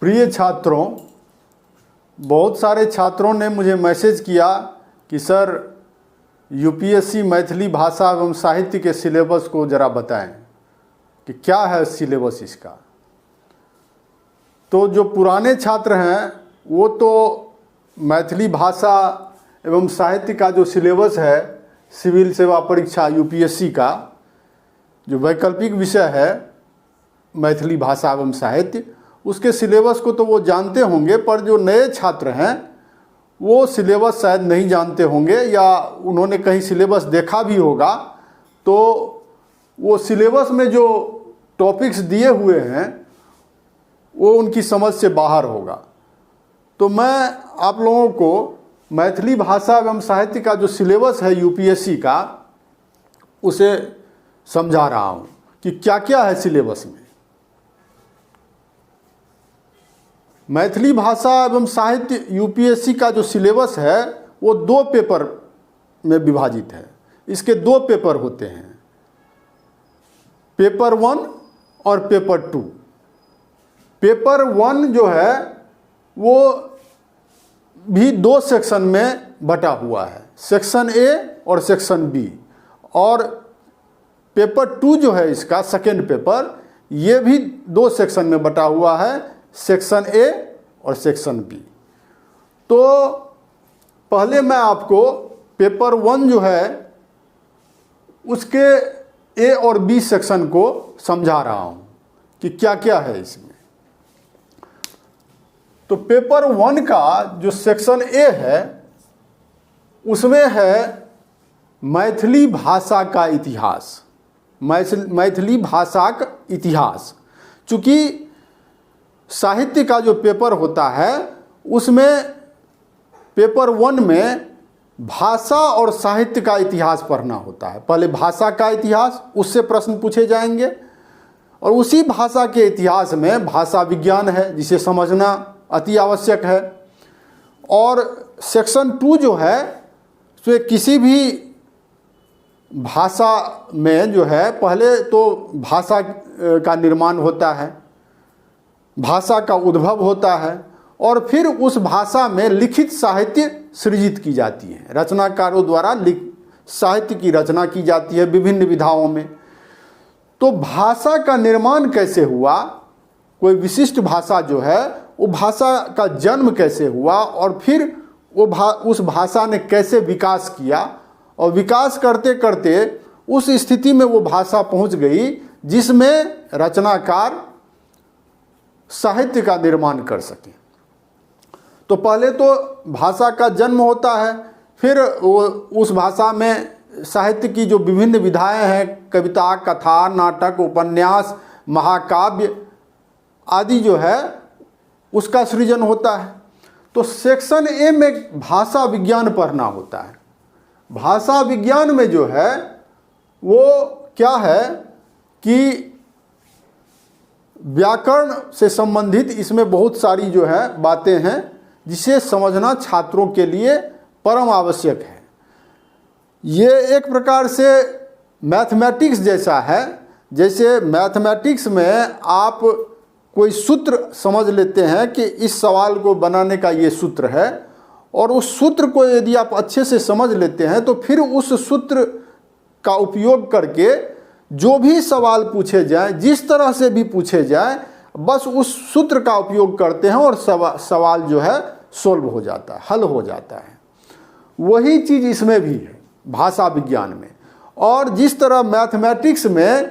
प्रिय छात्रों, बहुत सारे छात्रों ने मुझे मैसेज किया कि सर यूपीएससी मैथिली भाषा एवं साहित्य के सिलेबस को ज़रा बताएं कि क्या है सिलेबस इसका। तो जो पुराने छात्र हैं वो तो मैथिली भाषा एवं साहित्य का जो सिलेबस है सिविल सेवा परीक्षा यूपीएससी का जो वैकल्पिक विषय है मैथिली भाषा एवं साहित्य, उसके सिलेबस को तो वो जानते होंगे, पर जो नए छात्र हैं वो सिलेबस शायद नहीं जानते होंगे या उन्होंने कहीं सिलेबस देखा भी होगा तो वो सिलेबस में जो टॉपिक्स दिए हुए हैं वो उनकी समझ से बाहर होगा। तो मैं आप लोगों को मैथिली भाषा एवं साहित्य का जो सिलेबस है यूपीएससी का उसे समझा रहा हूँ कि क्या क्या है सिलेबस में। मैथिली भाषा एवं साहित्य यूपीएससी का जो सिलेबस है वो 2 पेपर में विभाजित है। इसके 2 पेपर होते हैं, पेपर 1 और पेपर 2। पेपर 1 जो है वो भी 2 सेक्शन में बटा हुआ है, सेक्शन ए और सेक्शन बी। और पेपर 2 जो है इसका सेकेंड पेपर, ये भी 2 सेक्शन में बटा हुआ है, सेक्शन ए और सेक्शन बी। तो पहले मैं आपको पेपर 1 जो है उसके ए और बी सेक्शन को समझा रहा हूँ कि क्या क्या है इसमें। तो पेपर 1 का जो सेक्शन ए है उसमें है मैथिली भाषा का इतिहास, मैथिली भाषा का इतिहास। चूँकि साहित्य का जो पेपर होता है उसमें पेपर 1 में भाषा और साहित्य का इतिहास पढ़ना होता है। पहले भाषा का इतिहास, उससे प्रश्न पूछे जाएंगे और उसी भाषा के इतिहास में भाषा विज्ञान है जिसे समझना अति आवश्यक है। और सेक्शन 2 जो है उसमें किसी भी भाषा में जो है पहले तो भाषा का निर्माण होता है, भाषा का उद्भव होता है और फिर उस भाषा में लिखित साहित्य सृजित की जाती है, रचनाकारों द्वारा साहित्य की रचना की जाती है विभिन्न विधाओं में। तो भाषा का निर्माण कैसे हुआ, कोई विशिष्ट भाषा जो है वो भाषा का जन्म कैसे हुआ और फिर वो उस भाषा ने कैसे विकास किया और विकास करते करते उस स्थिति में वो भाषा पहुंच गई जिसमें रचनाकार साहित्य का निर्माण कर सके। तो पहले तो भाषा का जन्म होता है, फिर वो उस भाषा में साहित्य की जो विभिन्न विधाएं हैं, कविता, कथा, नाटक, उपन्यास, महाकाव्य आदि जो है उसका सृजन होता है। तो सेक्शन ए में भाषा विज्ञान पढ़ना होता है। भाषा विज्ञान में जो है वो क्या है कि व्याकरण से संबंधित इसमें बहुत सारी जो है बातें हैं जिसे समझना छात्रों के लिए परम आवश्यक है। ये एक प्रकार से मैथमेटिक्स जैसा है। जैसे मैथमेटिक्स में आप कोई सूत्र समझ लेते हैं कि इस सवाल को बनाने का ये सूत्र है और उस सूत्र को यदि आप अच्छे से समझ लेते हैं तो फिर उस सूत्र का उपयोग करके जो भी सवाल पूछे जाएं, जिस तरह से भी पूछे जाएं, बस उस सूत्र का उपयोग करते हैं और सवाल जो है सोल्व हो जाता है, हल हो जाता है। वही चीज़ इसमें भी है भाषा विज्ञान में। और जिस तरह मैथमेटिक्स में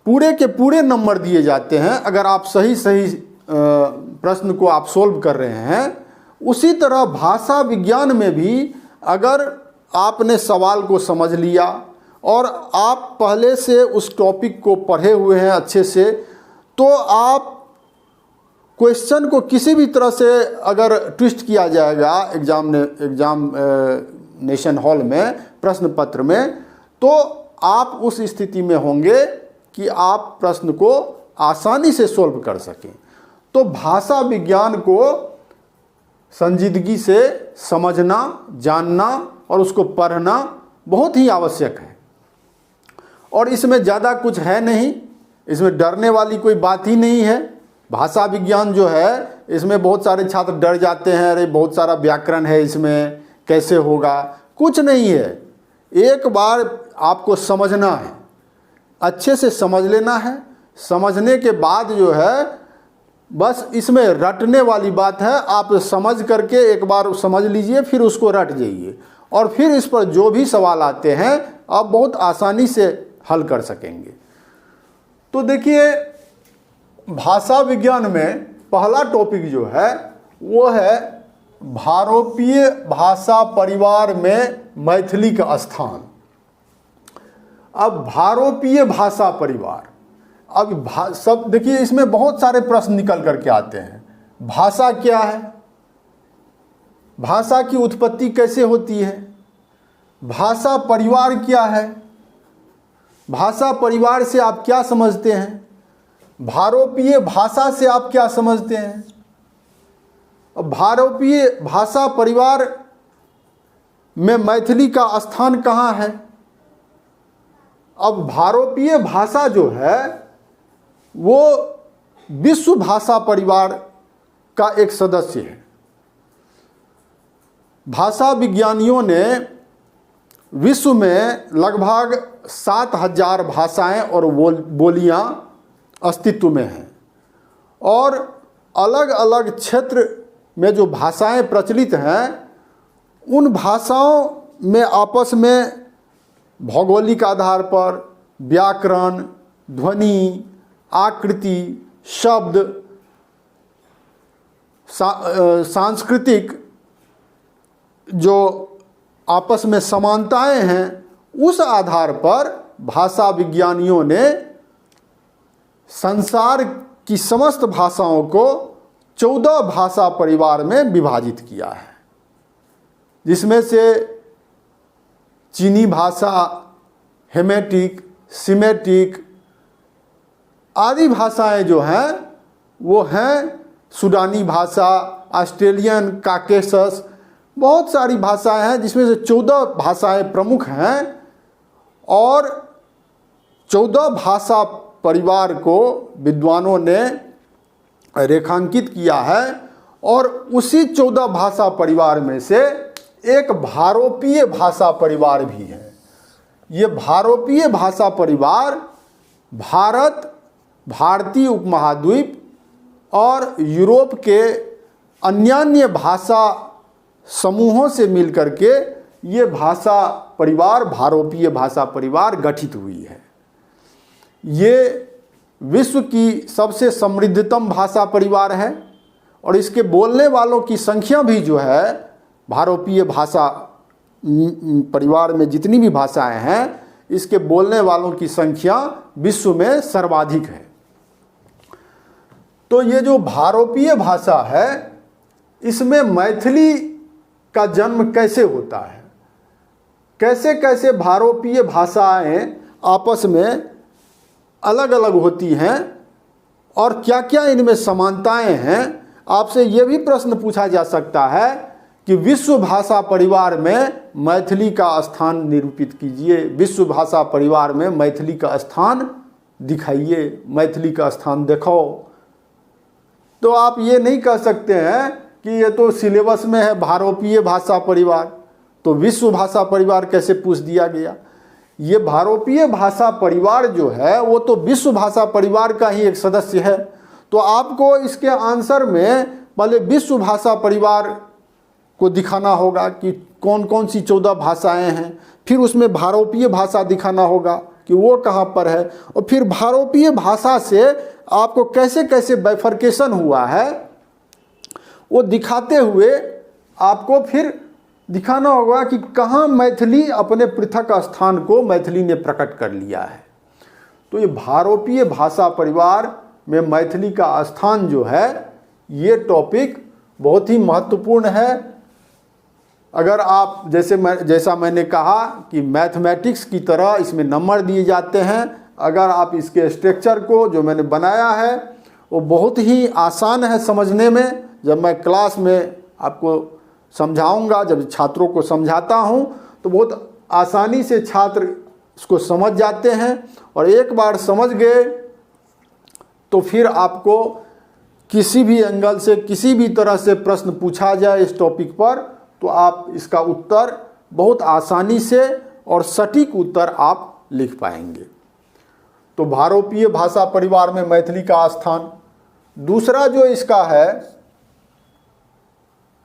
पूरे के पूरे नंबर दिए जाते हैं अगर आप सही प्रश्न को आप सोल्व कर रहे हैं, उसी तरह भाषा विज्ञान में भी अगर आपने सवाल को समझ लिया और आप पहले से उस टॉपिक को पढ़े हुए हैं अच्छे से, तो आप क्वेश्चन को किसी भी तरह से अगर ट्विस्ट किया जाएगा एग्जामिनेशन हॉल में, प्रश्न पत्र में, तो आप उस स्थिति में होंगे कि आप प्रश्न को आसानी से सोल्व कर सकें। तो भाषा विज्ञान को संजीदगी से समझना, जानना और उसको पढ़ना बहुत ही आवश्यक है। और इसमें ज़्यादा कुछ है नहीं, इसमें डरने वाली कोई बात ही नहीं है। भाषा विज्ञान जो है इसमें बहुत सारे छात्र डर जाते हैं, अरे बहुत सारा व्याकरण है इसमें, कैसे होगा। कुछ नहीं है, एक बार आपको समझना है, अच्छे से समझ लेना है। समझने के बाद जो है बस इसमें रटने वाली बात है, आप समझ करके एक बार समझ लीजिए, फिर उसको रट जाइए और फिर इस पर जो भी सवाल आते हैं आप बहुत आसानी से हल कर सकेंगे। तो देखिए, भाषा विज्ञान में पहला टॉपिक जो है वो है भारोपीय भाषा परिवार में मैथिली का स्थान। अब भारोपीय भाषा परिवार, अब सब देखिए इसमें बहुत सारे प्रश्न निकल करके आते हैं। भाषा क्या है, भाषा की उत्पत्ति कैसे होती है, भाषा परिवार क्या है, भाषा परिवार से आप क्या समझते हैं, भारोपीय भाषा से आप क्या समझते हैं, भारोपीय भाषा परिवार में मैथिली का स्थान कहाँ है। अब भारोपीय भाषा जो है वो विश्व भाषा परिवार का एक सदस्य है। भाषा विज्ञानियों ने विश्व में लगभग 7,000 भाषाएं और बोलियां अस्तित्व में हैं और अलग अलग क्षेत्र में जो भाषाएं प्रचलित हैं उन भाषाओं में आपस में भौगोलिक आधार पर व्याकरण, ध्वनि, आकृति, शब्द, सांस्कृतिक जो आपस में समानताएं हैं, उस आधार पर भाषा विज्ञानियों ने संसार की समस्त भाषाओं को 14 भाषा परिवार में विभाजित किया है, जिसमें से चीनी भाषा, हेमेटिक, सिमेटिक आदि भाषाएं जो हैं वो हैं सूडानी भाषा, ऑस्ट्रेलियन, काकेशस, बहुत सारी भाषाएं हैं जिसमें से 14 भाषाएं प्रमुख हैं और 14 भाषा परिवार को विद्वानों ने रेखांकित किया है और उसी 14 भाषा परिवार में से एक भारोपीय भाषा परिवार भी है। ये भारोपीय भाषा परिवार भारत, भारतीय उपमहाद्वीप और यूरोप के अन्यान्य भाषा समूहों से मिलकर के ये भाषा परिवार, भारोपीय भाषा परिवार गठित हुई है। ये विश्व की सबसे समृद्धतम भाषा परिवार है और इसके बोलने वालों की संख्या भी जो है भारोपीय भाषा परिवार में जितनी भी भाषाएं हैं इसके बोलने वालों की संख्या विश्व में सर्वाधिक है। तो ये जो भारोपीय भाषा है इसमें मैथिली का जन्म कैसे होता है, कैसे कैसे भारोपीय भाषाएं आपस में अलग अलग होती हैं और क्या क्या इनमें समानताएं हैं। आपसे ये भी प्रश्न पूछा जा सकता है कि विश्व भाषा परिवार में मैथिली का स्थान निरूपित कीजिए, विश्व भाषा परिवार में मैथिली का स्थान दिखाइए, मैथिली का स्थान दिखाओ। तो आप ये नहीं कह सकते हैं कि ये तो सिलेबस में है भारोपीय भाषा परिवार, तो विश्व भाषा परिवार कैसे पूछ दिया गया। ये भारोपीय भाषा परिवार जो है वो तो विश्व भाषा परिवार का ही एक सदस्य है। तो आपको इसके आंसर में पहले विश्व भाषा परिवार को दिखाना होगा कि कौन कौन सी 14 भाषाएं हैं, फिर उसमें भारोपीय भाषा दिखाना होगा कि वो कहाँ पर है, और फिर भारोपीय भाषा से आपको कैसे कैसे बाइफर्केशन हुआ है वो दिखाते हुए आपको फिर दिखाना होगा कि कहाँ मैथिली अपने पृथक स्थान को मैथिली ने प्रकट कर लिया है। तो ये भारोपीय भाषा परिवार में मैथिली का स्थान जो है ये टॉपिक बहुत ही महत्वपूर्ण है। अगर आप जैसा मैंने कहा कि मैथमेटिक्स की तरह इसमें नंबर दिए जाते हैं, अगर आप इसके स्ट्रक्चर को जो मैंने बनाया है वो बहुत ही आसान है समझने में। जब मैं क्लास में आपको समझाऊंगा, जब छात्रों को समझाता हूं तो बहुत आसानी से छात्र इसको समझ जाते हैं और एक बार समझ गए तो फिर आपको किसी भी एंगल से किसी भी तरह से प्रश्न पूछा जाए इस टॉपिक पर तो आप इसका उत्तर बहुत आसानी से और सटीक उत्तर आप लिख पाएंगे। तो भारोपीय भाषा परिवार में मैथिली का स्थान। दूसरा जो इसका है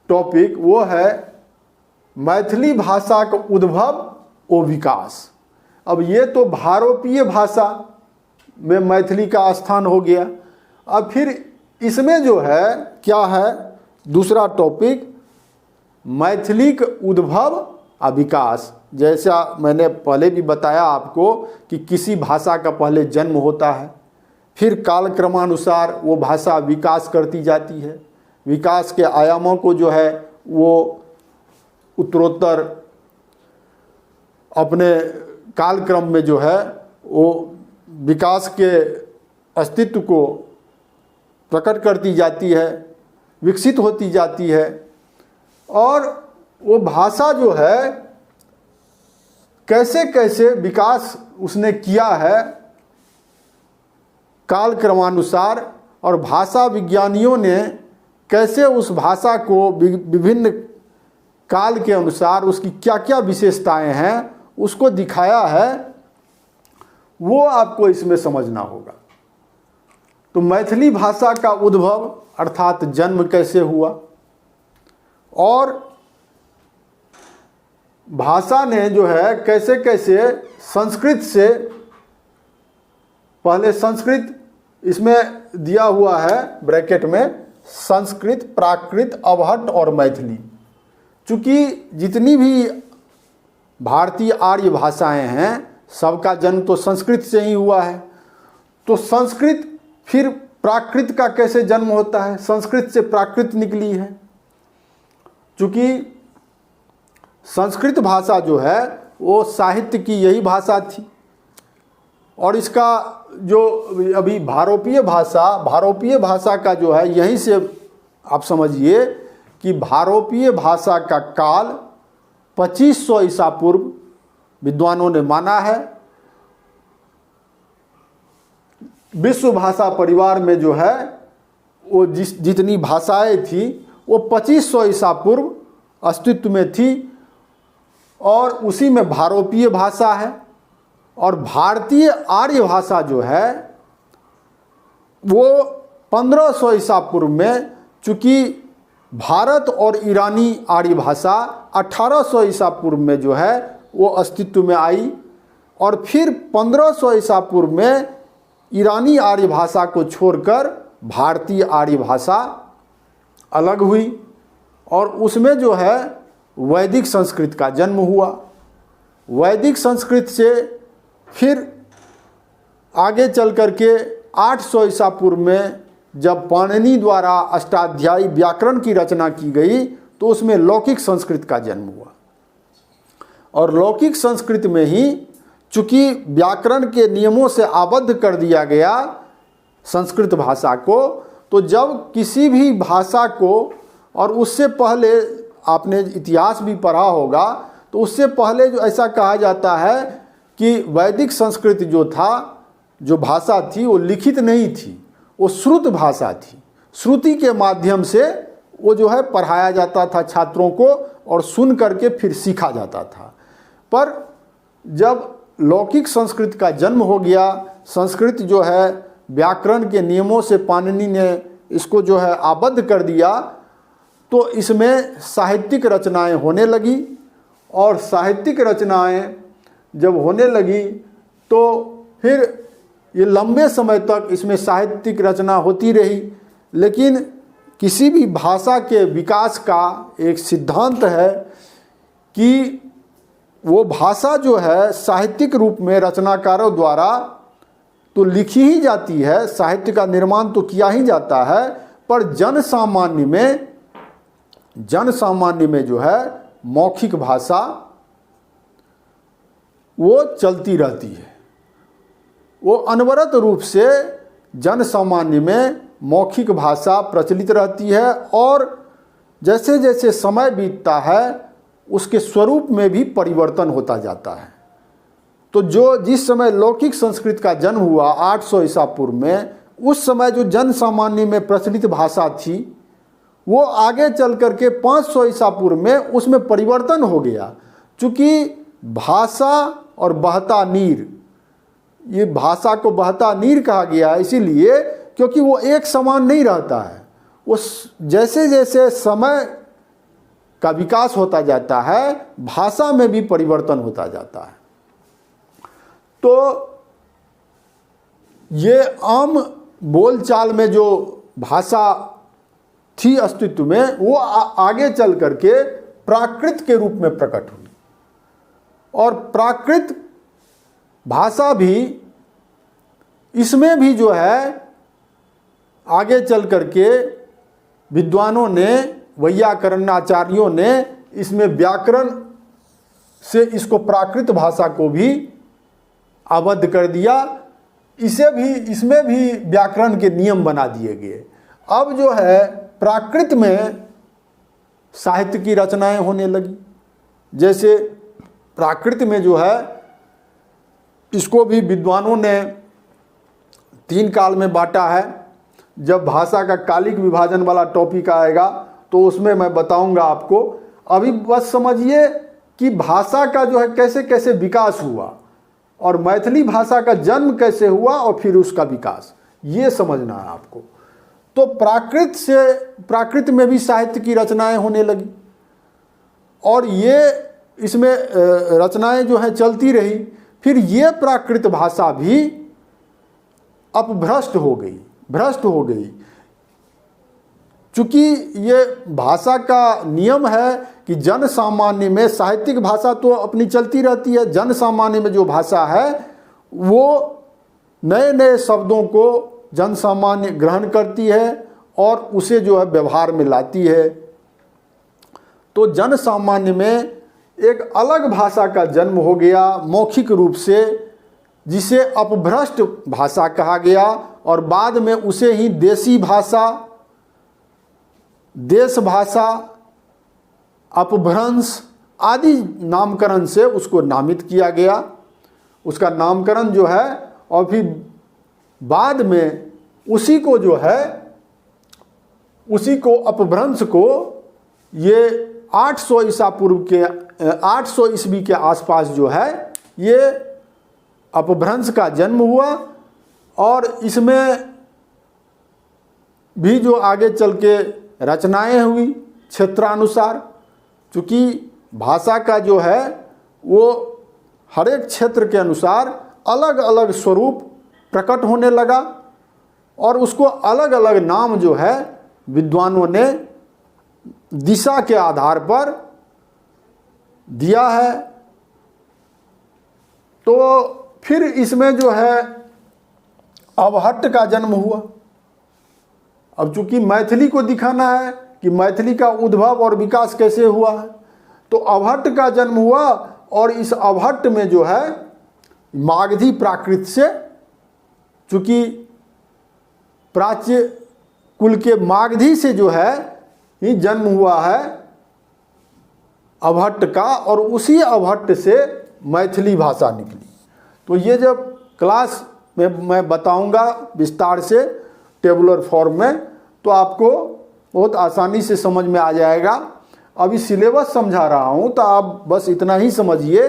टॉपिक वो है मैथिली भाषा का उद्भव और विकास। अब ये तो भारोपीय भाषा में मैथिली का स्थान हो गया। अब फिर इसमें जो है क्या है दूसरा टॉपिक मैथिली का उद्भव और विकास। जैसा मैंने पहले भी बताया आपको कि किसी भाषा का पहले जन्म होता है, फिर कालक्रमानुसार वो भाषा विकास करती जाती है। विकास के आयामों को जो है वो उत्तरोत्तर अपने कालक्रम में जो है वो विकास के अस्तित्व को प्रकट करती जाती है, विकसित होती जाती है। और वो भाषा जो है कैसे कैसे विकास उसने किया है कालक्रमानुसार, और भाषा विज्ञानियों ने कैसे उस भाषा को विभिन्न काल के अनुसार उसकी क्या क्या विशेषताएं हैं उसको दिखाया है, वो आपको इसमें समझना होगा। तो मैथिली भाषा का उद्भव अर्थात जन्म कैसे हुआ, और भाषा ने जो है कैसे कैसे संस्कृत से, पहले संस्कृत इसमें दिया हुआ है ब्रैकेट में, संस्कृत, प्राकृत, अवहट्ट और मैथिली। चूँकि जितनी भी भारतीय आर्य भाषाएं हैं सबका जन्म तो संस्कृत से ही हुआ है। तो संस्कृत फिर प्राकृत का कैसे जन्म होता है, संस्कृत से प्राकृत निकली है। चूँकि संस्कृत भाषा जो है वो साहित्य की यही भाषा थी, और इसका जो अभी भारोपीय भाषा का जो है यहीं से आप समझिए कि भारोपीय भाषा का काल 2500 ईसा पूर्व विद्वानों ने माना है। विश्व भाषा परिवार में जो है वो जितनी भाषाएं थी वो 2500 ईसा पूर्व अस्तित्व में थी, और उसी में भारोपीय भाषा है। और भारतीय आर्य भाषा जो है वो 1500 ईसा पूर्व में, चूँकि भारत और ईरानी आर्य भाषा 1800 ईसा पूर्व में जो है वो अस्तित्व में आई, और फिर 1500 ईसा पूर्व में ईरानी आर्य भाषा को छोड़कर भारतीय आर्य भाषा अलग हुई, और उसमें जो है वैदिक संस्कृत का जन्म हुआ। वैदिक संस्कृत से फिर आगे चल करके 800 ईसा पूर्व में जब पाणिनि द्वारा अष्टाध्यायी व्याकरण की रचना की गई तो उसमें लौकिक संस्कृत का जन्म हुआ। और लौकिक संस्कृत में ही चूँकि व्याकरण के नियमों से आबद्ध कर दिया गया संस्कृत भाषा को, तो जब किसी भी भाषा को, और उससे पहले आपने इतिहास भी पढ़ा होगा, तो उससे पहले जो ऐसा कहा जाता है कि वैदिक संस्कृत जो था, जो भाषा थी वो लिखित नहीं थी, वो श्रुत भाषा थी। श्रुति के माध्यम से वो जो है पढ़ाया जाता था छात्रों को, और सुन करके फिर सीखा जाता था। पर जब लौकिक संस्कृत का जन्म हो गया, संस्कृत जो है व्याकरण के नियमों से पाणिनि ने इसको जो है आबद्ध कर दिया, तो इसमें साहित्यिक रचनाएं होने लगी। और साहित्यिक रचनाएं जब होने लगी तो फिर ये लंबे समय तक इसमें साहित्यिक रचना होती रही। लेकिन किसी भी भाषा के विकास का एक सिद्धांत है कि वो भाषा जो है साहित्यिक रूप में रचनाकारों द्वारा तो लिखी ही जाती है, साहित्य का निर्माण तो किया ही जाता है, पर जन सामान्य में जो है मौखिक भाषा वो चलती रहती है। वो अनवरत रूप से जन सामान्य में मौखिक भाषा प्रचलित रहती है, और जैसे जैसे समय बीतता है उसके स्वरूप में भी परिवर्तन होता जाता है। तो जो जिस समय लौकिक संस्कृत का जन्म हुआ 800 ईसा पूर्व में, उस समय जो जन सामान्य में प्रचलित भाषा थी वो आगे चल कर के 500 ईसा पूर्व में उसमें परिवर्तन हो गया। चूँकि भाषा और बहता नीर, ये भाषा को बहता नीर कहा गया है इसीलिए क्योंकि वो एक समान नहीं रहता है। वो जैसे जैसे समय का विकास होता जाता है भाषा में भी परिवर्तन होता जाता है। तो ये आम बोलचाल में जो भाषा थी अस्तित्व में वो आगे चल करके प्राकृत के रूप में प्रकट हुई। और प्राकृत भाषा भी इसमें भी जो है आगे चल करके विद्वानों ने, वैयाकरणाचार्यों ने इसमें व्याकरण से इसको प्राकृत भाषा को भी आबद्ध कर दिया। इसमें भी व्याकरण के नियम बना दिए गए। अब जो है प्राकृत में साहित्य की रचनाएं होने लगी। जैसे प्राकृत में जो है इसको भी विद्वानों ने 3 काल में बांटा है। जब भाषा का कालिक विभाजन वाला टॉपिक आएगा तो उसमें मैं बताऊंगा आपको। अभी बस समझिए कि भाषा का जो है कैसे कैसे विकास हुआ और मैथिली भाषा का जन्म कैसे हुआ और फिर उसका विकास, ये समझना है आपको। तो प्राकृत में भी साहित्य की रचनाएं होने लगी और ये इसमें रचनाएं जो है चलती रही। फिर ये प्राकृत भाषा भी अपभ्रष्ट हो गई। चूँकि ये भाषा का नियम है कि जन सामान्य में, साहित्यिक भाषा तो अपनी चलती रहती है, जन सामान्य में जो भाषा है वो नए नए शब्दों को जन सामान्य ग्रहण करती है और उसे जो है व्यवहार में लाती है। तो जन सामान्य में एक अलग भाषा का जन्म हो गया मौखिक रूप से, जिसे अपभ्रष्ट भाषा कहा गया और बाद में उसे ही देसी भाषा, देश भाषा, अपभ्रंश आदि नामकरण से उसको नामित किया गया। उसका नामकरण जो है और फिर बाद में उसी को जो है, उसी को अपभ्रंश को ये 800 ईसा पूर्व के 800 ईस्वी के आसपास जो है ये अपभ्रंश का जन्म हुआ। और इसमें भी जो आगे चल के रचनाएं हुई क्षेत्रानुसार, चूँकि भाषा का जो है वो हर एक क्षेत्र के अनुसार अलग अलग स्वरूप प्रकट होने लगा और उसको अलग अलग नाम जो है विद्वानों ने दिशा के आधार पर दिया है। तो फिर इसमें जो है अवहट्ट का जन्म हुआ। अब चूंकि मैथिली को दिखाना है कि मैथिली का उद्भव और विकास कैसे हुआ है, तो अवहट्ट का जन्म हुआ और इस अवहट्ट में जो है मागधी प्राकृत से, चूंकि प्राच्य कुल के मागधी से जो है ही जन्म हुआ है अवहट्ट का, और उसी अवहट्ट से मैथिली भाषा निकली। तो ये जब क्लास में मैं बताऊंगा विस्तार से टेबुलर फॉर्म में, तो आपको बहुत आसानी से समझ में आ जाएगा। अभी सिलेबस समझा रहा हूँ तो आप बस इतना ही समझिए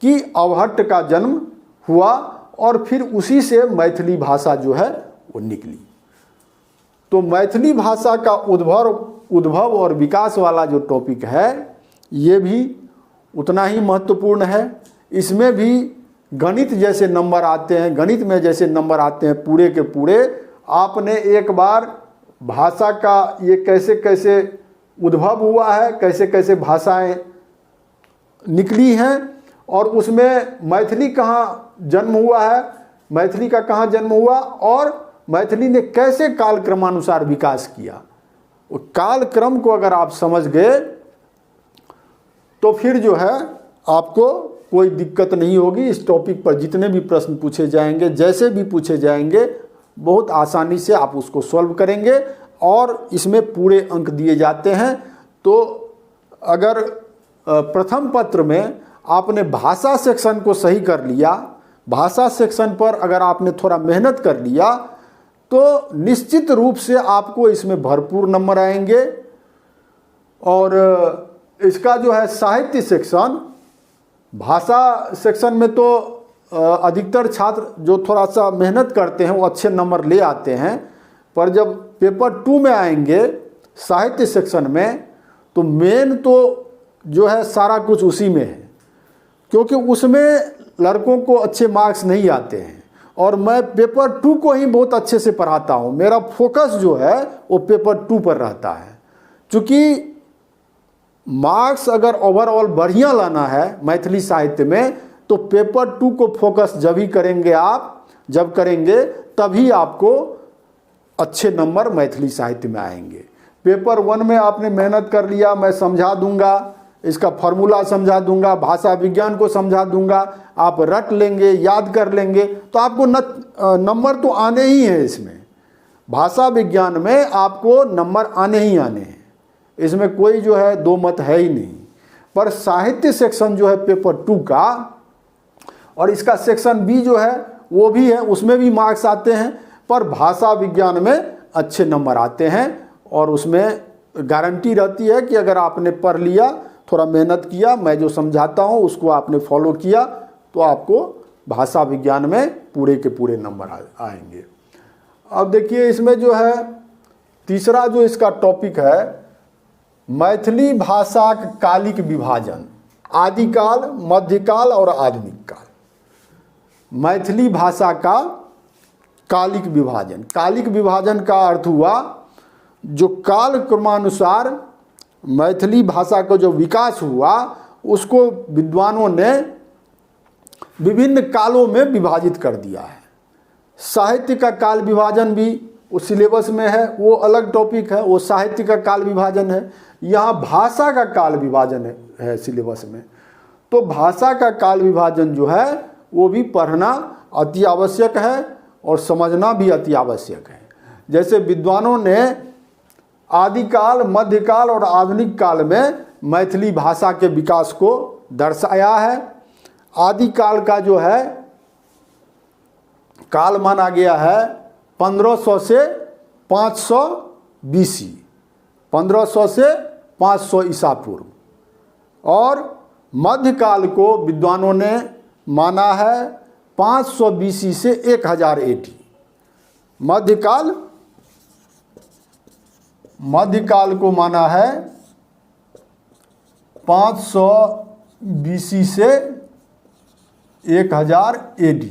कि अवहट्ट का जन्म हुआ और फिर उसी से मैथिली भाषा जो है वो निकली। तो मैथिली भाषा का उद्भव और विकास वाला जो टॉपिक है ये भी उतना ही महत्वपूर्ण है। इसमें भी गणित जैसे नंबर आते हैं, गणित में जैसे नंबर आते हैं पूरे के पूरे, आपने एक बार भाषा का ये कैसे कैसे उद्भव हुआ है, कैसे कैसे भाषाएं निकली हैं और उसमें मैथिली कहाँ जन्म हुआ है, मैथिली का कहाँ जन्म हुआ और मैथिली ने कैसे कालक्रमानुसार विकास किया, वो कालक्रम को अगर आप समझ गए तो फिर जो है आपको कोई दिक्कत नहीं होगी। इस टॉपिक पर जितने भी प्रश्न पूछे जाएंगे, जैसे भी पूछे जाएंगे, बहुत आसानी से आप उसको सॉल्व करेंगे और इसमें पूरे अंक दिए जाते हैं। तो अगर प्रथम पत्र में आपने भाषा सेक्शन को सही कर लिया, भाषा सेक्शन पर अगर आपने थोड़ा मेहनत कर लिया तो निश्चित रूप से आपको इसमें भरपूर नंबर आएंगे। और इसका जो है साहित्य सेक्शन, भाषा सेक्शन में तो अधिकतर छात्र जो थोड़ा सा मेहनत करते हैं वो अच्छे नंबर ले आते हैं, पर जब पेपर 2 में आएंगे साहित्य सेक्शन में, तो मेन तो जो है सारा कुछ उसी में है, क्योंकि उसमें लड़कों को अच्छे मार्क्स नहीं आते हैं। और मैं पेपर 2 को ही बहुत अच्छे से पढ़ाता हूँ, मेरा फोकस जो है वो पेपर 2 पर रहता है। चूँकि मार्क्स अगर ओवरऑल बढ़िया लाना है मैथिली साहित्य में, तो पेपर 2 को फोकस जब ही करेंगे आप, जब करेंगे तभी आपको अच्छे नंबर मैथिली साहित्य में आएंगे। पेपर 1 में आपने मेहनत कर लिया, मैं समझा दूंगा, इसका फार्मूला समझा दूंगा, भाषा विज्ञान को समझा दूंगा, आप रट लेंगे, याद कर लेंगे, तो आपको नंबर तो आने ही हैं। इसमें भाषा विज्ञान में आपको नंबर आने ही आने हैं, इसमें कोई जो है दो मत है ही नहीं। पर साहित्य सेक्शन जो है पेपर 2 का, और इसका सेक्शन बी जो है वो भी है, उसमें भी मार्क्स आते हैं, पर भाषा विज्ञान में अच्छे नंबर आते हैं। और उसमें गारंटी रहती है कि अगर आपने पढ़ लिया, थोड़ा मेहनत किया, मैं जो समझाता हूँ उसको आपने फॉलो किया, तो आपको भाषा विज्ञान में पूरे के पूरे नंबर आएंगे। अब देखिए इसमें जो है तीसरा जो इसका टॉपिक है, मैथिली भाषा का कालिक विभाजन, आदिकाल, मध्यकाल और आधुनिक काल। मैथिली भाषा का कालिक विभाजन, कालिक विभाजन का अर्थ हुआ जो काल क्रमानुसार मैथिली भाषा का जो विकास हुआ उसको विद्वानों ने विभिन्न कालों में विभाजित कर दिया है। साहित्य का काल विभाजन भी उस सिलेबस में है, वो अलग टॉपिक है, वो साहित्य का काल विभाजन है। यहाँ भाषा का काल विभाजन है सिलेबस में। तो भाषा का काल विभाजन जो है वो भी पढ़ना अति आवश्यक है और समझना भी अति आवश्यक है। जैसे विद्वानों ने आदिकाल, मध्यकाल और आधुनिक काल में मैथिली भाषा के विकास को दर्शाया है। आदिकाल का जो है काल माना गया है 1500 से 500 BC, 1500 से 500 ईसा पूर्व, और मध्यकाल को विद्वानों ने माना है 500 BC से 1000 AD। मध्यकाल को माना है 500 BC से 1000 AD,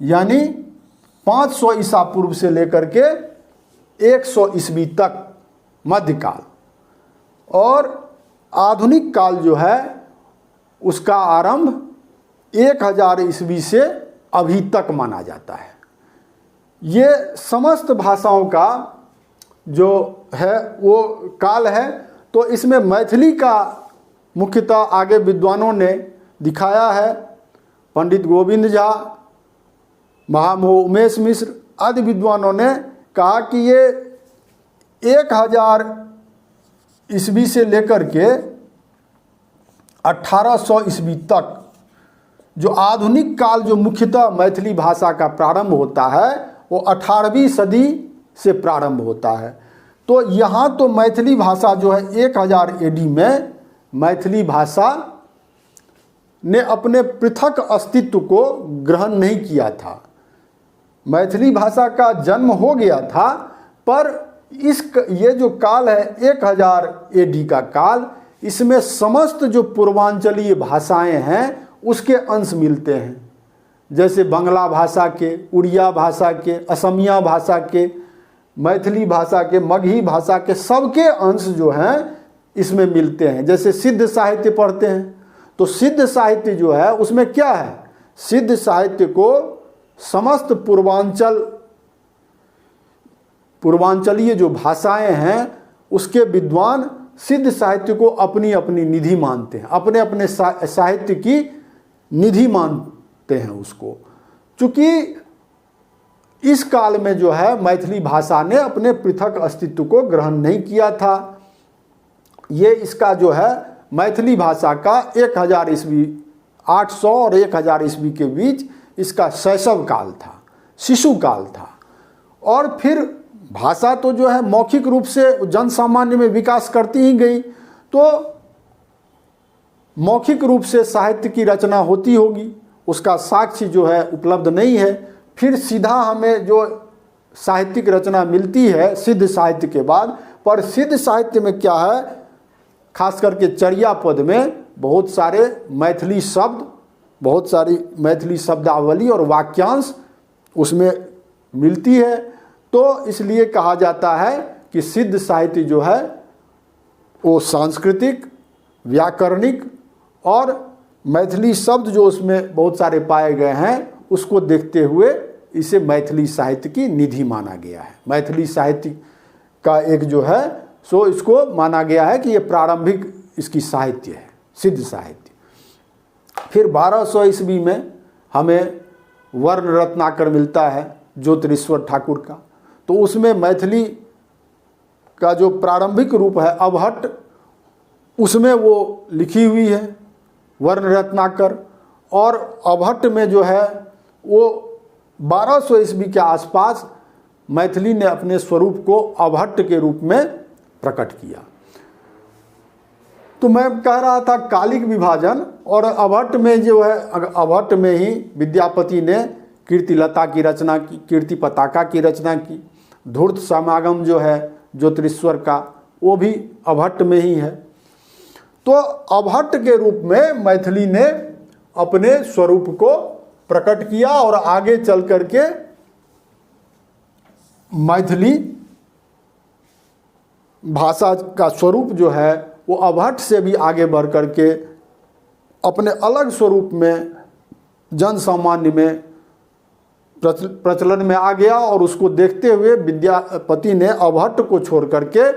यानी 500 ईसा पूर्व से लेकर के 100 ईस्वी तक मध्यकाल। और आधुनिक काल जो है उसका आरंभ 1000 ईस्वी से अभी तक माना जाता है। ये समस्त भाषाओं का जो है वो काल है। तो इसमें मैथिली का मुख्यतः आगे विद्वानों ने दिखाया है। पंडित गोविंद झा, महामहोह उमेश मिश्र आदि विद्वानों ने कहा कि ये 1000 ईस्वी से लेकर के 1800 ईस्वी तक जो आधुनिक काल जो मुख्यतः मैथिली भाषा का प्रारंभ होता है वो 18वीं सदी से प्रारंभ होता है। तो यहाँ तो मैथिली भाषा जो है 1000 AD में मैथिली भाषा ने अपने पृथक अस्तित्व को ग्रहण नहीं किया था। मैथिली भाषा का जन्म हो गया था, पर ये जो काल है 1000 AD का काल, इसमें समस्त जो पूर्वांचलीय भाषाएं हैं उसके अंश मिलते हैं। जैसे बंगला भाषा के, उड़िया भाषा के, असमिया भाषा के, मैथिली भाषा के, मगही भाषा के, सबके अंश जो हैं इसमें मिलते हैं। जैसे सिद्ध साहित्य पढ़ते हैं तो सिद्ध साहित्य जो है उसमें क्या है, सिद्ध साहित्य को समस्त पूर्वांचलीय जो भाषाएं हैं उसके विद्वान सिद्ध साहित्य को अपनी अपनी निधि मानते हैं, अपने अपने साहित्य की निधि मानते हैं उसको। चूँकि इस काल में जो है मैथिली भाषा ने अपने पृथक अस्तित्व को ग्रहण नहीं किया था। ये इसका जो है मैथिली भाषा का 1000 ईस्वी, 800 और 1000 ईस्वी के बीच इसका शैशव काल था, शिशु काल था। और फिर भाषा तो जो है मौखिक रूप से जन सामान्य में विकास करती ही गई, तो मौखिक रूप से साहित्य की रचना होती होगी, उसका साक्ष्य जो है उपलब्ध नहीं है। फिर सीधा हमें जो साहित्यिक रचना मिलती है सिद्ध साहित्य के बाद, पर सिद्ध साहित्य में क्या है, खास करके चर्या पद में बहुत सारे मैथिली शब्द, बहुत सारी मैथिली शब्दावली और वाक्यांश उसमें मिलती है। तो इसलिए कहा जाता है कि सिद्ध साहित्य जो है वो सांस्कृतिक, व्याकरणिक और मैथिली शब्द जो उसमें बहुत सारे पाए गए हैं, उसको देखते हुए इसे मैथिली साहित्य की निधि माना गया है। मैथिली साहित्य का एक जो है सो इसको माना गया है कि ये प्रारंभिक इसकी साहित्य है, सिद्ध साहित्य। फिर 1200 ईस्वी में हमें वर्ण रत्नाकर मिलता है ज्योतिरीश्वर ठाकुर का, तो उसमें मैथिली का जो प्रारंभिक रूप है अबहट्ट, उसमें वो लिखी हुई है वर्ण रत्नाकर। और अबहट्ट में जो है वो 1200 ईस्वी के आसपास मैथिली ने अपने स्वरूप को अबहट्ट के रूप में प्रकट किया। तो मैं कह रहा था कालिक विभाजन, और अबहट्ट में जो है, अबहट्ट में ही विद्यापति ने कीर्तिलता की रचना की, कीर्ति पताका की रचना की। धूर्त समागम जो है ज्योतिरीश्वर का, वो भी अबहट्ट में ही है। तो अबहट्ट के रूप में मैथिली ने अपने स्वरूप को प्रकट किया और आगे चल करके मैथिली भाषा का स्वरूप जो है वो अबहट्ट से भी आगे बढ़ करके अपने अलग स्वरूप में जन सामान्य में प्रचलन में आ गया। और उसको देखते हुए विद्यापति ने अबहट्ट को छोड़ करके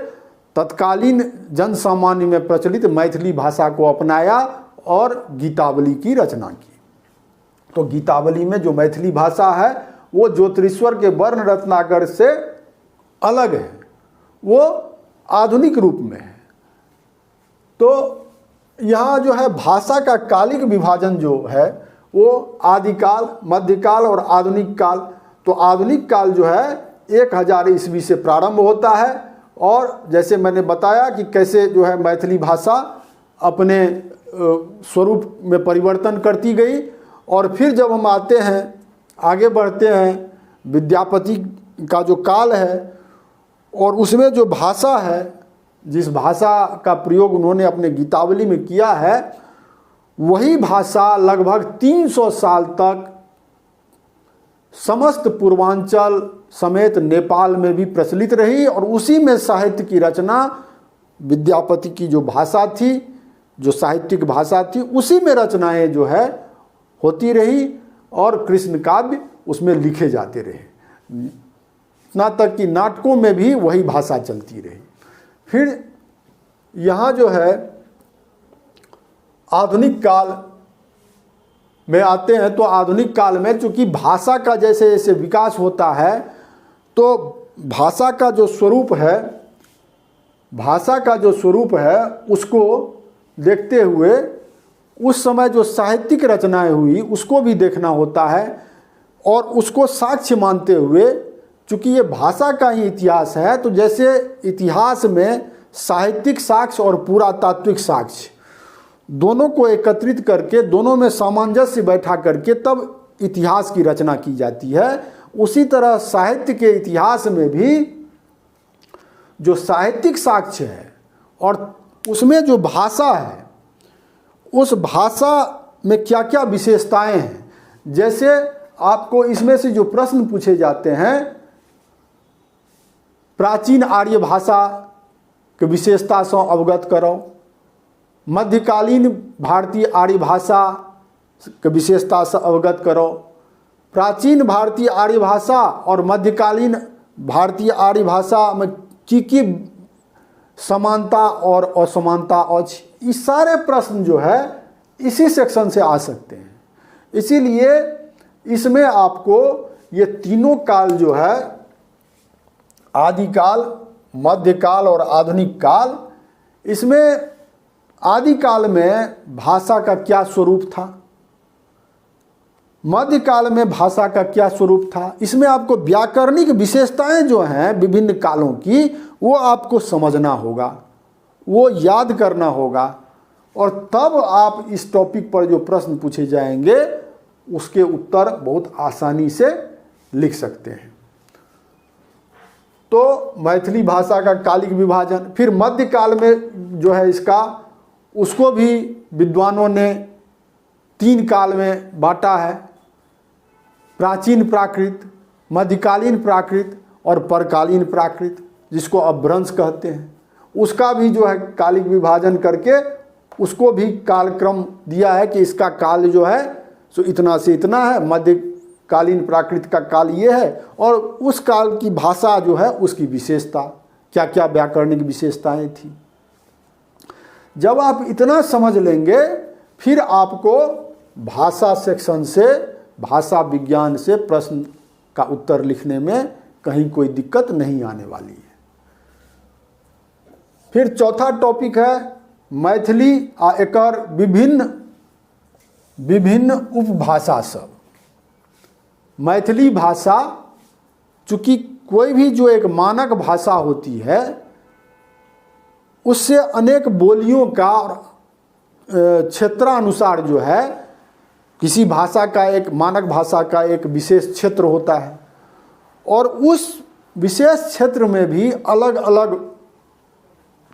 तत्कालीन जन सामान्य में प्रचलित मैथिली भाषा को अपनाया और गीतावली की रचना की। तो गीतावली में जो मैथिली भाषा है वो ज्योतिरीश्वर के वर्ण रत्नाकर से अलग है, वो आधुनिक रूप में है। तो यहाँ जो है भाषा का कालिक विभाजन जो है वो आदिकाल, मध्यकाल और आधुनिक काल। तो आधुनिक काल जो है 1000 ईस्वी से प्रारंभ होता है, और जैसे मैंने बताया कि कैसे जो है मैथिली भाषा अपने स्वरूप में परिवर्तन करती गई। और फिर जब हम आते हैं, आगे बढ़ते हैं, विद्यापति का जो काल है और उसमें जो भाषा है, जिस भाषा का प्रयोग उन्होंने अपने गीतावली में किया है, वही भाषा लगभग 300 साल तक समस्त पूर्वांचल समेत नेपाल में भी प्रचलित रही। और उसी में साहित्य की रचना, विद्यापति की जो भाषा थी, जो साहित्यिक भाषा थी, उसी में रचनाएं जो है होती रही और कृष्ण काव्य उसमें लिखे जाते रहे, इतना तक कि नाटकों में भी वही भाषा चलती रही। फिर यहाँ जो है आधुनिक काल में आते हैं। तो आधुनिक काल में चूँकि भाषा का जैसे जैसे विकास होता है, तो भाषा का जो स्वरूप है, भाषा का जो स्वरूप है उसको देखते हुए उस समय जो साहित्यिक रचनाएं हुई उसको भी देखना होता है, और उसको साक्ष्य मानते हुए, चूँकि ये भाषा का ही इतिहास है, तो जैसे इतिहास में साहित्यिक साक्ष्य और पुरातात्विक साक्ष्य दोनों को एकत्रित करके, दोनों में सामंजस्य बैठा करके तब इतिहास की रचना की जाती है, उसी तरह साहित्य के इतिहास में भी जो साहित्यिक साक्ष्य है और उसमें जो भाषा है, उस भाषा में क्या क्या विशेषताएं हैं, जैसे आपको इसमें से जो प्रश्न पूछे जाते हैं, प्राचीन आर्य भाषा के विशेषता से अवगत करो, मध्यकालीन भारतीय आर्य भाषा के विशेषता से अवगत करो, प्राचीन भारतीय आर्य भाषा और मध्यकालीन भारतीय आर्य भाषा में की समानता और असमानता अछि। ये सारे प्रश्न जो है इसी सेक्शन से आ सकते हैं। इसीलिए इसमें आपको ये तीनों काल जो है, आदिकाल, मध्यकाल और आधुनिक काल, इसमें आदिकाल में भाषा का क्या स्वरूप था, मध्यकाल में भाषा का क्या स्वरूप था, इसमें आपको व्याकरणिक विशेषताएं जो हैं विभिन्न कालों की वो आपको समझना होगा, वो याद करना होगा, और तब आप इस टॉपिक पर जो प्रश्न पूछे जाएंगे उसके उत्तर बहुत आसानी से लिख सकते हैं। तो मैथिली भाषा का कालिक विभाजन, फिर मध्यकाल में जो है इसका, उसको भी विद्वानों ने 3 काल में बांटा है, प्राचीन प्राकृत, मध्यकालीन प्राकृत और परकालीन प्राकृत, जिसको अपभ्रंश कहते हैं। उसका भी जो है कालिक विभाजन करके उसको भी कालक्रम दिया है कि इसका काल जो है सो इतना से इतना है, मध्यकालीन प्राकृत का काल ये है, और उस काल की भाषा जो है उसकी विशेषता क्या क्या व्याकरणिक विशेषताएं थी। जब आप इतना समझ लेंगे फिर आपको भाषा सेक्शन से, भाषा विज्ञान से प्रश्न का उत्तर लिखने में कहीं कोई दिक्कत नहीं आने वाली है। फिर चौथा टॉपिक है मैथिली आ एकर विभिन्न उपभाषा सब। मैथिली भाषा चूँकि कोई भी जो एक मानक भाषा होती है उससे अनेक बोलियों का और क्षेत्रानुसार जो है किसी भाषा का, एक मानक भाषा का एक विशेष क्षेत्र होता है, और उस विशेष क्षेत्र में भी अलग अलग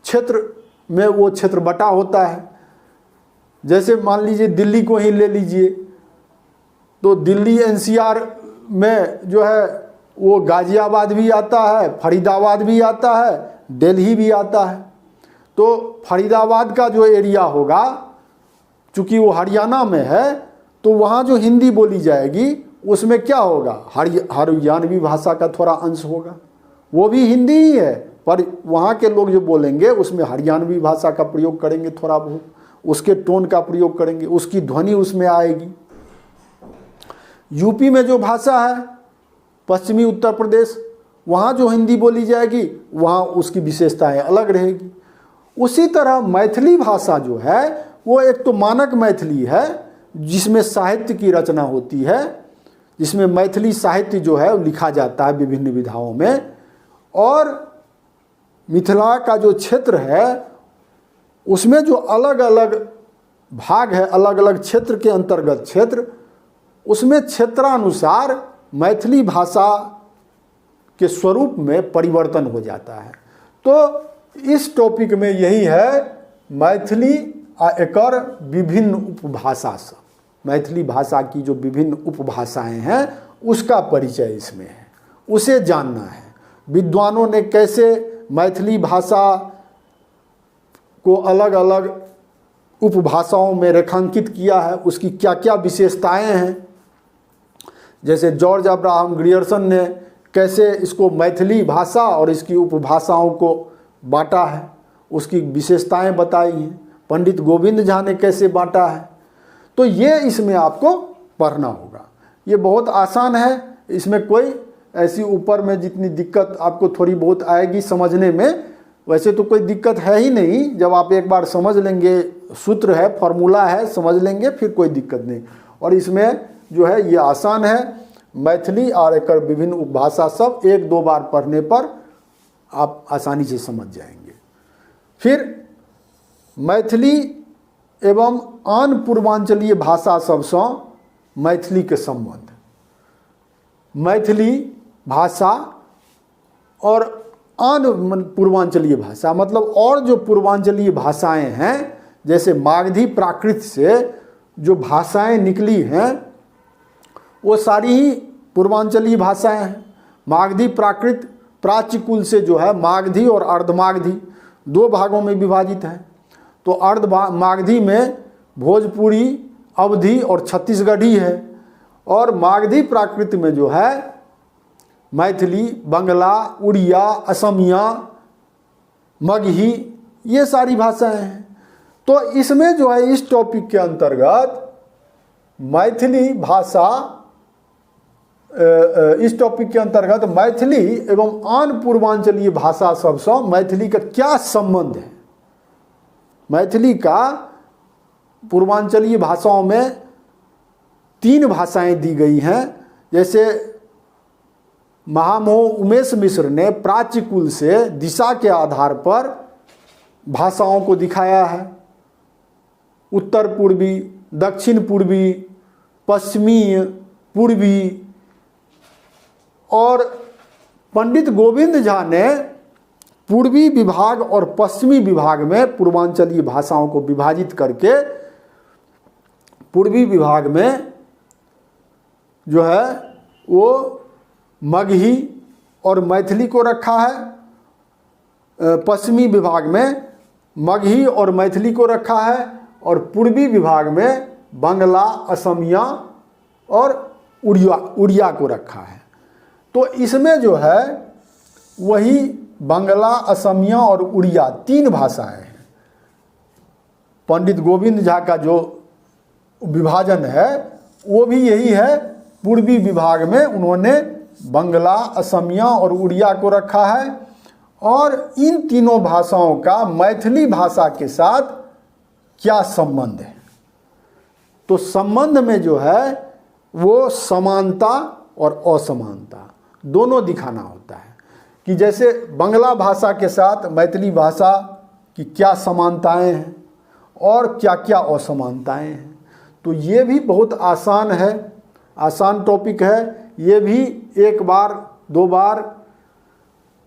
क्षेत्र में वो क्षेत्र बटा होता है। जैसे मान लीजिए दिल्ली को ही ले लीजिए, तो दिल्ली एनसीआर में जो है वो गाजियाबाद भी आता है, फरीदाबाद भी आता है, दिल्ली भी आता है। तो फरीदाबाद का जो एरिया होगा, चूँकि वो हरियाणा में है, तो वहाँ जो हिंदी बोली जाएगी उसमें क्या होगा, हरियाणवी भाषा का थोड़ा अंश होगा। वो भी हिंदी ही है पर वहाँ के लोग जो बोलेंगे उसमें हरियाणवी भाषा का प्रयोग करेंगे, थोड़ा बहुत उसके टोन का प्रयोग करेंगे, उसकी ध्वनि उसमें आएगी। यूपी में जो भाषा है, पश्चिमी उत्तर प्रदेश, वहाँ जो हिंदी बोली जाएगी वहाँ उसकी विशेषताएं अलग रहेगी। उसी तरह मैथिली भाषा जो है वो एक तो मानक मैथिली है जिसमें साहित्य की रचना होती है, जिसमें मैथिली साहित्य जो है लिखा जाता है विभिन्न विधाओं में, और मिथिला का जो क्षेत्र है उसमें जो अलग अलग भाग है, अलग अलग क्षेत्र के अंतर्गत क्षेत्र, उसमें क्षेत्रानुसार मैथिली भाषा के स्वरूप में परिवर्तन हो जाता है। तो इस टॉपिक में यही है मैथिली आ एकर विभिन्न उपभाषा सब, मैथिली भाषा की जो विभिन्न उपभाषाएं हैं उसका परिचय इसमें है, उसे जानना है। विद्वानों ने कैसे मैथिली भाषा को अलग अलग उपभाषाओं में रेखांकित किया है, उसकी क्या क्या विशेषताएं हैं। जैसे जॉर्ज अब्राहम ग्रियर्सन ने कैसे इसको मैथिली भाषा और इसकी उपभाषाओं को बांटा है, उसकी विशेषताएं बताई हैं। पंडित गोविंद झा ने कैसे बांटा है, तो ये इसमें आपको पढ़ना होगा। ये बहुत आसान है, इसमें कोई ऐसी ऊपर में जितनी दिक्कत आपको थोड़ी बहुत आएगी समझने में, वैसे तो कोई दिक्कत है ही नहीं। जब आप एक बार समझ लेंगे, सूत्र है, फॉर्मूला है, समझ लेंगे, फिर कोई दिक्कत नहीं। और इसमें जो है ये आसान है, मैथिली और एकर विभिन्न उपभाषा सब 1-2 बार पढ़ने पर आप आसानी से समझ जाएंगे। फिर मैथिली एवं आन पूर्वांचलीय भाषा सबसँ मैथिली के संबंध। मैथिली भाषा और आन पूर्वांचलीय भाषा मतलब और जो पूर्वांचलीय भाषाएं हैं, जैसे मागधी प्राकृत से जो भाषाएं निकली हैं वो सारी ही पूर्वांचलीय भाषाएं हैं। मागधी प्राकृत प्राच्य कुल से जो है मागधी और अर्धमागधी 2 भागों में विभाजित है। तो अर्ध मागधी में भोजपुरी, अवधी और छत्तीसगढ़ी है, और मागधी प्राकृत में जो है मैथिली, बंगला, उड़िया, असमिया, मगही, ये सारी भाषाएं हैं। तो इसमें जो है इस टॉपिक के अंतर्गत मैथिली भाषा, इस टॉपिक के अंतर्गत मैथिली एवं आन पूर्वांचलीय भाषा सबसँ मैथिली का क्या संबंध है, मैथिली का पूर्वांचलीय भाषाओं में 3 भाषाएं दी गई हैं। जैसे महामहोह उमेश मिश्र ने प्राच्य कुल से दिशा के आधार पर भाषाओं को दिखाया है। उत्तर पूर्वी, दक्षिण पूर्वी, पश्चिमी, पूर्वी। और पंडित गोविंद झा ने पूर्वी विभाग और पश्चिमी विभाग में पूर्वांचलीय भाषाओं को विभाजित करके पूर्वी विभाग में जो है वो मगही और मैथिली को रखा है, पश्चिमी विभाग में मगही और मैथिली को रखा है, और पूर्वी विभाग में बंगला, असमिया और उड़िया को रखा है। तो इसमें जो है वही बंगला, असमिया और उड़िया 3 भाषाएं हैं। पंडित गोविंद झा का जो विभाजन है वो भी यही है। पूर्वी विभाग में उन्होंने बंगला, असमिया और उड़िया को रखा है, और इन तीनों भाषाओं का मैथिली भाषा के साथ क्या संबंध है। तो संबंध में जो है वो समानता और असमानता दोनों दिखाना होता है कि जैसे बंगला भाषा के साथ मैथिली भाषा की क्या समानताएं हैं और क्या क्या असमानताएं हैं। तो ये भी बहुत आसान है, आसान टॉपिक है। ये भी 1 बार 2 बार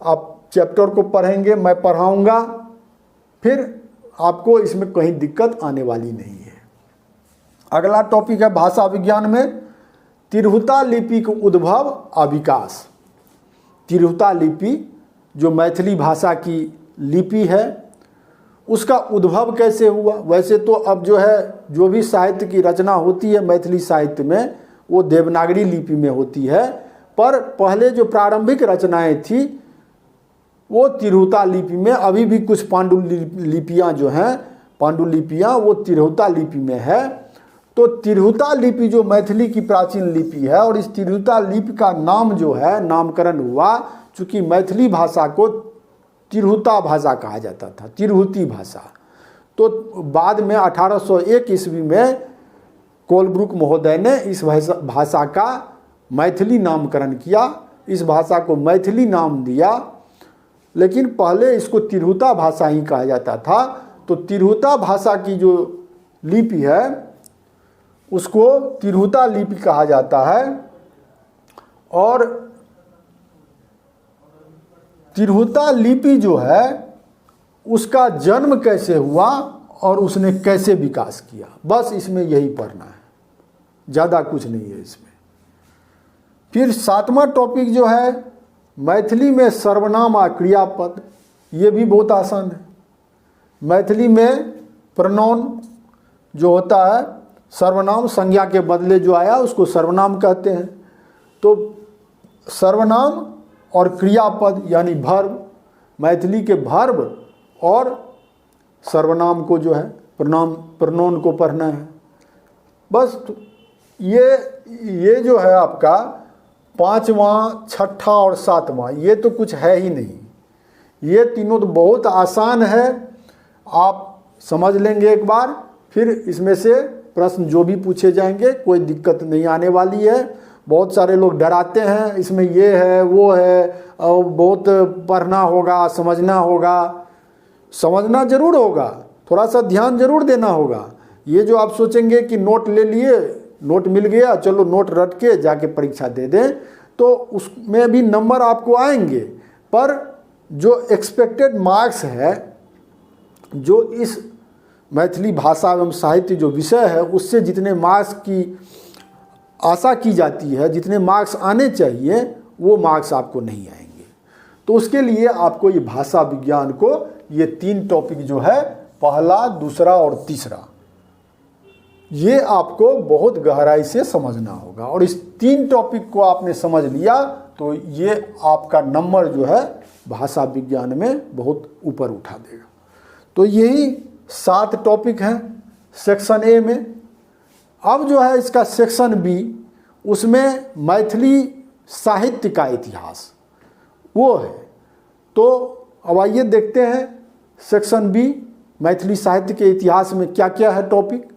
आप चैप्टर को पढ़ेंगे, मैं पढ़ाऊँगा, फिर आपको इसमें कहीं दिक्कत आने वाली नहीं है। अगला टॉपिक है भाषा विज्ञान में तिरहुता लिपि का उद्भव और विकास। तिरहुता लिपि जो मैथिली भाषा की लिपि है उसका उद्भव कैसे हुआ। वैसे तो अब जो है जो भी साहित्य की रचना होती है मैथिली साहित्य में वो देवनागरी लिपि में होती है, पर पहले जो प्रारंभिक रचनाएं थी वो तिरहुता लिपि में, अभी भी कुछ पांडुलिपियाँ जो हैं पांडुलिपियाँ वो तिरहुता लिपि में है। तो तिरहुता लिपि जो मैथिली की प्राचीन लिपि है, और इस तिरहुता लिपि का नाम जो है नामकरण हुआ चूँकि मैथिली भाषा को तिरहुता भाषा कहा जाता था, तिरहुती भाषा। तो बाद में 1801 ईस्वी में कोलब्रुक महोदय ने इस भाषा का मैथिली नामकरण किया, इस भाषा को मैथिली नाम दिया, लेकिन पहले इसको तिरहुता भाषा ही कहा जाता था। तो तिरहुता भाषा की जो लिपि है उसको तिरहुता लिपि कहा जाता है। और तिरहुता लिपि जो है उसका जन्म कैसे हुआ और उसने कैसे विकास किया, बस इसमें यही पढ़ना है, ज़्यादा कुछ नहीं है इसमें। फिर 7वां टॉपिक जो है मैथिली में सर्वनाम और क्रियापद, ये भी बहुत आसान है। मैथिली में प्रोनाउन जो होता है सर्वनाम, संज्ञा के बदले जो आया उसको सर्वनाम कहते हैं। तो सर्वनाम और क्रियापद यानी वर्ब, मैथिली के वर्ब और सर्वनाम को जो है प्रोनाउन को पढ़ना है बस। तो ये जो है आपका 5वां, 6ठा और 7वां, ये तो कुछ है ही नहीं। ये तीनों तो बहुत आसान है, आप समझ लेंगे एक बार, फिर इसमें से प्रश्न जो भी पूछे जाएंगे कोई दिक्कत नहीं आने वाली है। बहुत सारे लोग डराते हैं इसमें ये है वो है और बहुत पढ़ना होगा, समझना होगा। समझना ज़रूर होगा, थोड़ा सा ध्यान ज़रूर देना होगा। ये जो आप सोचेंगे कि नोट ले लिए, नोट मिल गया, चलो नोट रट के जाके परीक्षा दे दें, तो उसमें भी नंबर आपको आएंगे, पर जो एक्सपेक्टेड मार्क्स है, जो इस मैथिली भाषा एवं साहित्य जो विषय है उससे जितने मार्क्स की आशा की जाती है, जितने मार्क्स आने चाहिए, वो मार्क्स आपको नहीं आएंगे। तो उसके लिए आपको ये भाषा विज्ञान को ये 3 टॉपिक जो है, पहला, दूसरा और तीसरा, ये आपको बहुत गहराई से समझना होगा। और इस 3 टॉपिक को आपने समझ लिया तो ये आपका नंबर जो है भाषा विज्ञान में बहुत ऊपर उठा देगा। तो यही 7 टॉपिक हैं सेक्शन ए में। अब जो है इसका सेक्शन बी, उसमें मैथिली साहित्य का इतिहास वो है। तो अब आइए देखते हैं सेक्शन बी मैथिली साहित्य के इतिहास में क्या क्या है टॉपिक।